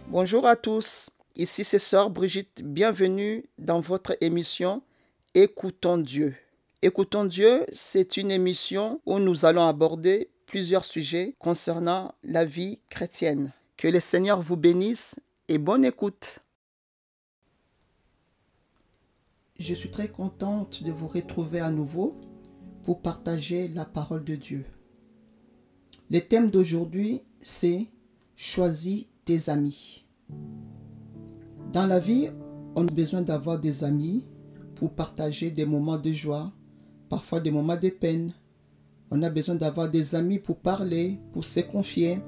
Bonjour à tous, ici c'est Sœur Brigitte, bienvenue dans votre émission Écoutons Dieu. Écoutons Dieu, c'est une émission où nous allons aborder plusieurs sujets concernant la vie chrétienne. Que le Seigneur vous bénisse et bonne écoute. Je suis très contente de vous retrouver à nouveau pour partager la parole de Dieu. Le thème d'aujourd'hui, c'est « Choisis tes amis ». Dans la vie, on a besoin d'avoir des amis pour partager des moments de joie, parfois des moments de peine. On a besoin d'avoir des amis pour parler, pour se confier.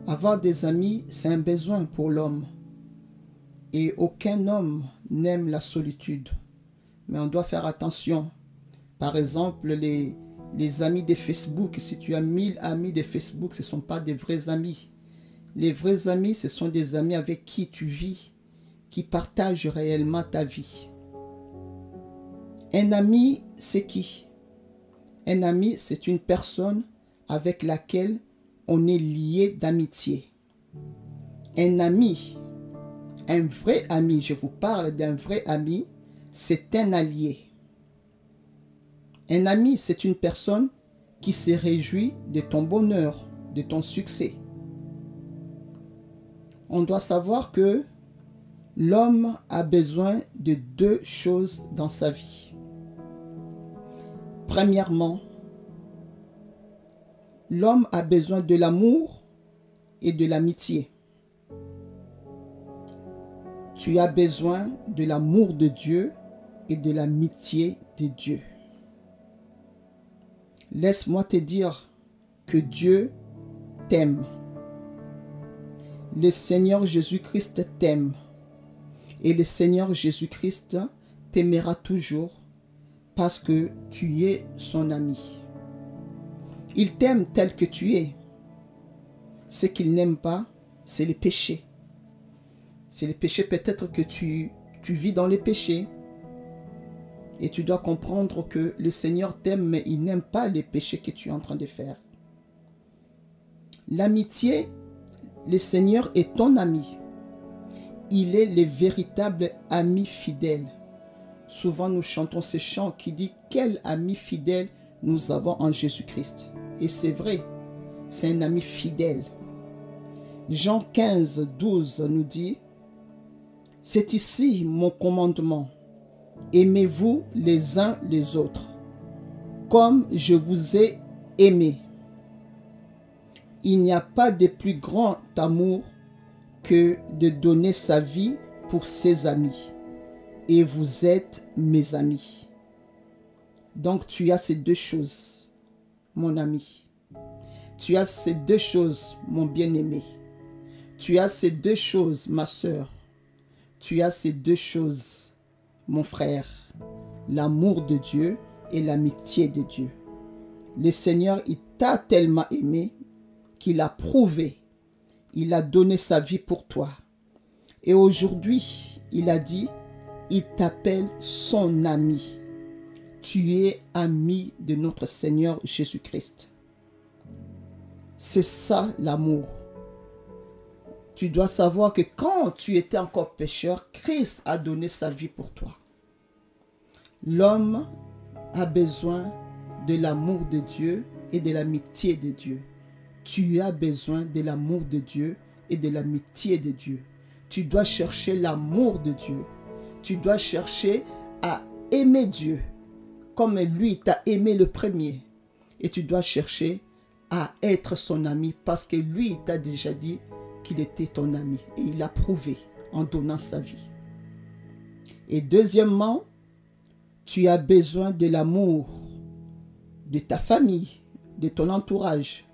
Avoir des amis, c'est un besoin pour l'homme. Et aucun homme n'aime la solitude. Mais on doit faire attention. Par exemple, les amis de Facebook, si tu as 1000 amis de Facebook, ce ne sont pas des vrais amis. Les vrais amis, ce sont des amis avec qui tu vis, qui partagent réellement ta vie. Un ami, c'est qui? Un ami, c'est une personne avec laquelle on est lié d'amitié. Un ami, un vrai ami, je vous parle d'un vrai ami, c'est un allié. Un ami, c'est une personne qui se réjouit de ton bonheur, de ton succès. On doit savoir que l'homme a besoin de deux choses dans sa vie. Premièrement, l'homme a besoin de l'amour et de l'amitié. Tu as besoin de l'amour de Dieu et de l'amitié de Dieu. Laisse-moi te dire que Dieu t'aime. Le Seigneur Jésus-Christ t'aime. Et le Seigneur Jésus-Christ t'aimera toujours parce que tu es son ami. Il t'aime tel que tu es. Ce qu'il n'aime pas, c'est les péchés. C'est les péchés, peut-être que tu vis dans les péchés. Et tu dois comprendre que le Seigneur t'aime, mais il n'aime pas les péchés que tu es en train de faire. L'amitié, le Seigneur est ton ami. Il est le véritable ami fidèle. Souvent nous chantons ce chant qui dit « Quel ami fidèle nous avons en Jésus-Christ ». Et c'est vrai, c'est un ami fidèle. Jean 15, 12 nous dit « C'est ici mon commandement. Aimez-vous les uns les autres, comme je vous ai aimé. » Il n'y a pas de plus grand amour que de donner sa vie pour ses amis. Et vous êtes mes amis. Donc tu as ces deux choses, mon ami. Tu as ces deux choses, mon bien-aimé. Tu as ces deux choses, ma sœur. Tu as ces deux choses, mon frère. L'amour de Dieu et l'amitié de Dieu. Le Seigneur, il t'a tellement aimé qu'il a prouvé. Il a donné sa vie pour toi. Et aujourd'hui, il a dit, il t'appelle son ami. Tu es ami de notre Seigneur Jésus-Christ. C'est ça l'amour. Tu dois savoir que quand tu étais encore pécheur, Christ a donné sa vie pour toi. L'homme a besoin de l'amour de Dieu et de l'amitié de Dieu. Tu as besoin de l'amour de Dieu et de l'amitié de Dieu. Tu dois chercher l'amour de Dieu. Tu dois chercher à aimer Dieu comme lui t'a aimé le premier. Et tu dois chercher à être son ami parce que lui t'a déjà dit qu'il était ton ami. Et il a prouvé en donnant sa vie. Et deuxièmement, tu as besoin de l'amour de ta famille, de ton entourage.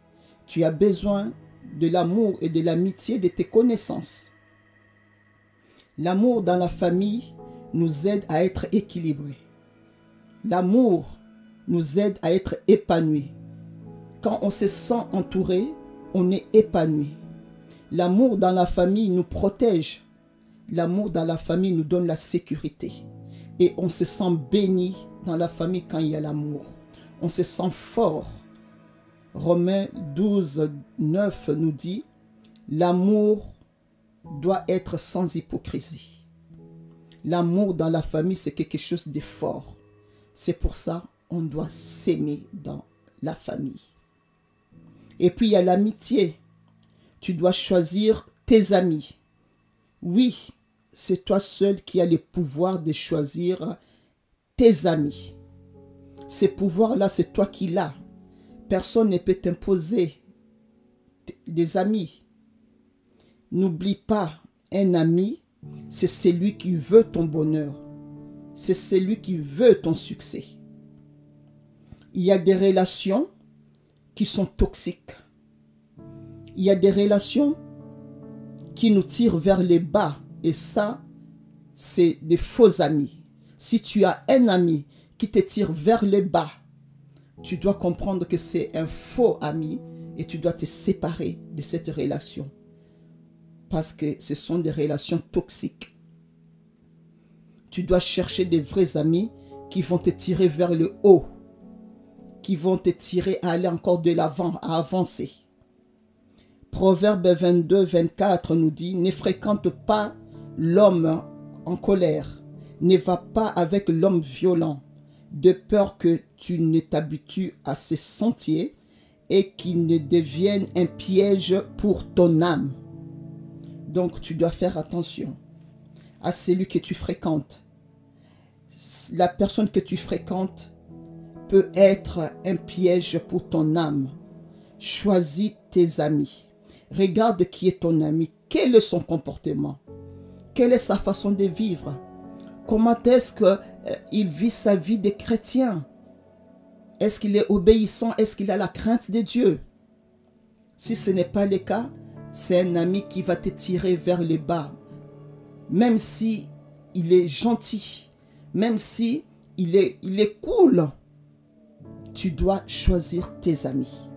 Tu as besoin de l'amour et de l'amitié de tes connaissances. L'amour dans la famille nous aide à être équilibrés. L'amour nous aide à être épanouis. Quand on se sent entouré, on est épanoui. L'amour dans la famille nous protège. L'amour dans la famille nous donne la sécurité. Et on se sent béni dans la famille quand il y a l'amour. On se sent fort. Romains 12, 9 nous dit, l'amour doit être sans hypocrisie. L'amour dans la famille, c'est quelque chose de fort. C'est pour ça qu'on doit s'aimer dans la famille. Et puis il y a l'amitié. Tu dois choisir tes amis. Oui, c'est toi seul qui as le pouvoir de choisir tes amis. Ces pouvoirs-là, c'est toi qui l'as. Personne ne peut t'imposer des amis. N'oublie pas, un ami, c'est celui qui veut ton bonheur. C'est celui qui veut ton succès. Il y a des relations qui sont toxiques. Il y a des relations qui nous tirent vers le bas. Et ça, c'est des faux amis. Si tu as un ami qui te tire vers le bas, tu dois comprendre que c'est un faux ami et tu dois te séparer de cette relation. Parce que ce sont des relations toxiques. Tu dois chercher des vrais amis qui vont te tirer vers le haut, qui vont te tirer à aller encore de l'avant, à avancer. Proverbe 22, 24 nous dit, ne fréquente pas l'homme en colère, ne va pas avec l'homme violent, de peur que tu ne t'habitues à ses sentiers et qu'il ne devienne un piège pour ton âme. Donc tu dois faire attention à celui que tu fréquentes. La personne que tu fréquentes peut être un piège pour ton âme. Choisis tes amis. Regarde qui est ton ami. Quel est son comportement? Quelle est sa façon de vivre? Comment est-ce qu'il vit sa vie de chrétien? Est-ce qu'il est obéissant? Est-ce qu'il a la crainte de Dieu? Si ce n'est pas le cas, c'est un ami qui va te tirer vers le bas. Même si il est gentil, même si il est cool, tu dois choisir tes amis.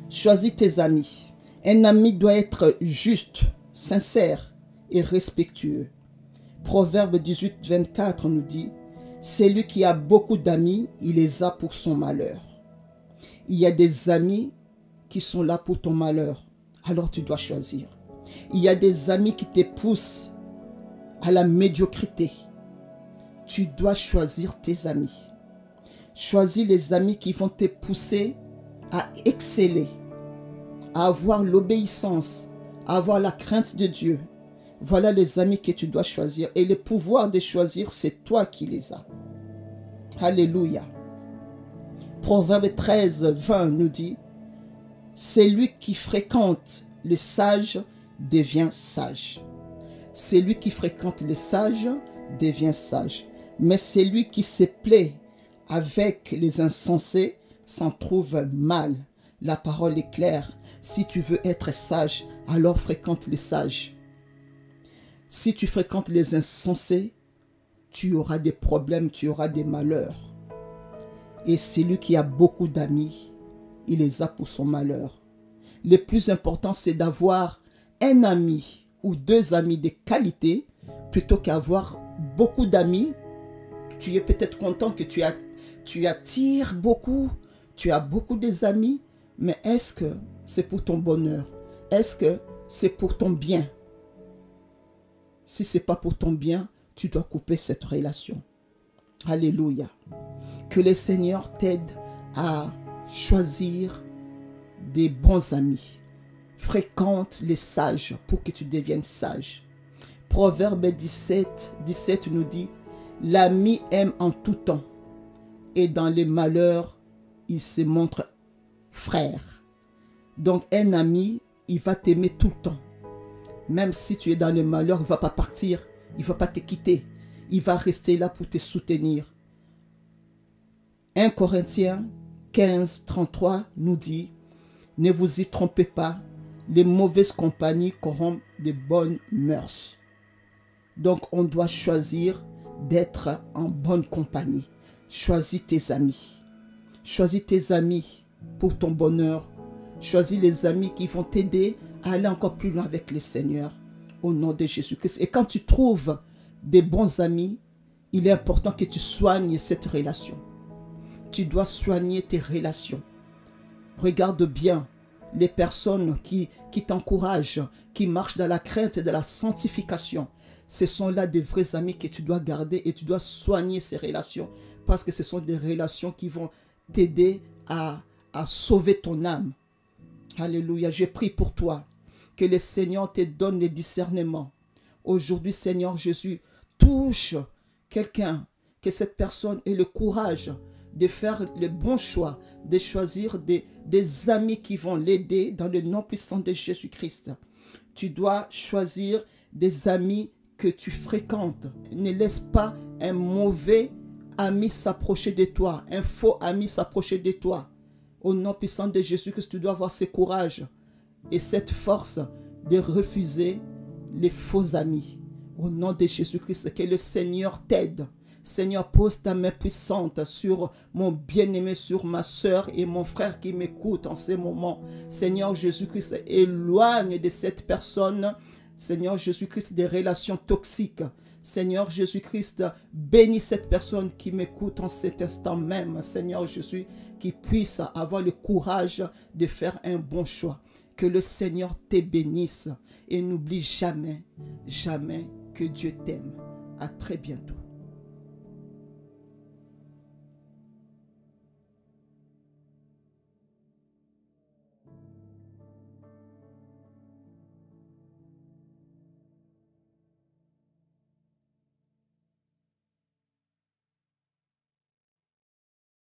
Choisis tes amis. Un ami doit être juste, sincère et respectueux. Proverbe 18, 24 nous dit, celui qui a beaucoup d'amis, il les a pour son malheur. Il y a des amis qui sont là pour ton malheur. Alors tu dois choisir. Il y a des amis qui te poussent à la médiocrité. Tu dois choisir tes amis. Choisis les amis qui vont te pousser à exceller, à avoir l'obéissance, à avoir la crainte de Dieu. Voilà les amis que tu dois choisir. Et le pouvoir de choisir, c'est toi qui les as. Alléluia. Proverbe 13, 20 nous dit, celui qui fréquente les sages devient sage. Celui qui fréquente les sages devient sage. Mais celui qui se plaît avec les insensés s'en trouve mal. La parole est claire. Si tu veux être sage, alors fréquente les sages. Si tu fréquentes les insensés, tu auras des problèmes, tu auras des malheurs. Et celui qui a beaucoup d'amis, il les a pour son malheur. Le plus important, c'est d'avoir un ami ou deux amis de qualité plutôt qu'avoir beaucoup d'amis. Tu es peut-être content que tu attires beaucoup, tu as beaucoup d'amis, mais est-ce que c'est pour ton bonheur? Est-ce que c'est pour ton bien? Si ce n'est pas pour ton bien, tu dois couper cette relation. Alléluia. Que le Seigneur t'aide à choisir des bons amis. Fréquente les sages pour que tu deviennes sage. Proverbe 17 nous dit, l'ami aime en tout temps et dans les malheurs, il se montre frère. Donc un ami, il va t'aimer tout le temps. Même si tu es dans les malheurs, il ne va pas partir, il ne va pas te quitter. Il va rester là pour te soutenir. 1 Corinthiens 15, 33 nous dit, ne vous y trompez pas, les mauvaises compagnies corrompent de bonnes mœurs. Donc on doit choisir d'être en bonne compagnie. Choisis tes amis. Choisis tes amis pour ton bonheur. Choisis les amis qui vont t'aider à aller encore plus loin avec le Seigneur. Au nom de Jésus-Christ. Et quand tu trouves des bons amis, il est important que tu soignes cette relation. Tu dois soigner tes relations. Regarde bien les personnes qui t'encouragent, qui marchent dans la crainte et dans la sanctification. Ce sont là des vrais amis que tu dois garder et tu dois soigner ces relations. Parce que ce sont des relations qui vont t'aider à sauver ton âme. Alléluia, je prie pour toi. Que le Seigneur te donne le discernement. Aujourd'hui, Seigneur Jésus, touche quelqu'un, que cette personne ait le courage de faire le bon choix, de choisir des amis qui vont l'aider dans le nom puissant de Jésus-Christ. Tu dois choisir des amis que tu fréquentes. Ne laisse pas un mauvais ami s'approcher de toi, un faux ami s'approcher de toi. Au nom puissant de Jésus-Christ, tu dois avoir ce courage et cette force de refuser les faux amis. Au nom de Jésus-Christ, que le Seigneur t'aide. Seigneur, pose ta main puissante sur mon bien-aimé, sur ma soeur et mon frère qui m'écoutent en ces moments. Seigneur Jésus-Christ, éloigne de cette personne, Seigneur Jésus-Christ, des relations toxiques. Seigneur Jésus-Christ, bénis cette personne qui m'écoute en cet instant même. Seigneur Jésus, qui puisse avoir le courage de faire un bon choix. Que le Seigneur te bénisse et n'oublie jamais, jamais que Dieu t'aime. À très bientôt.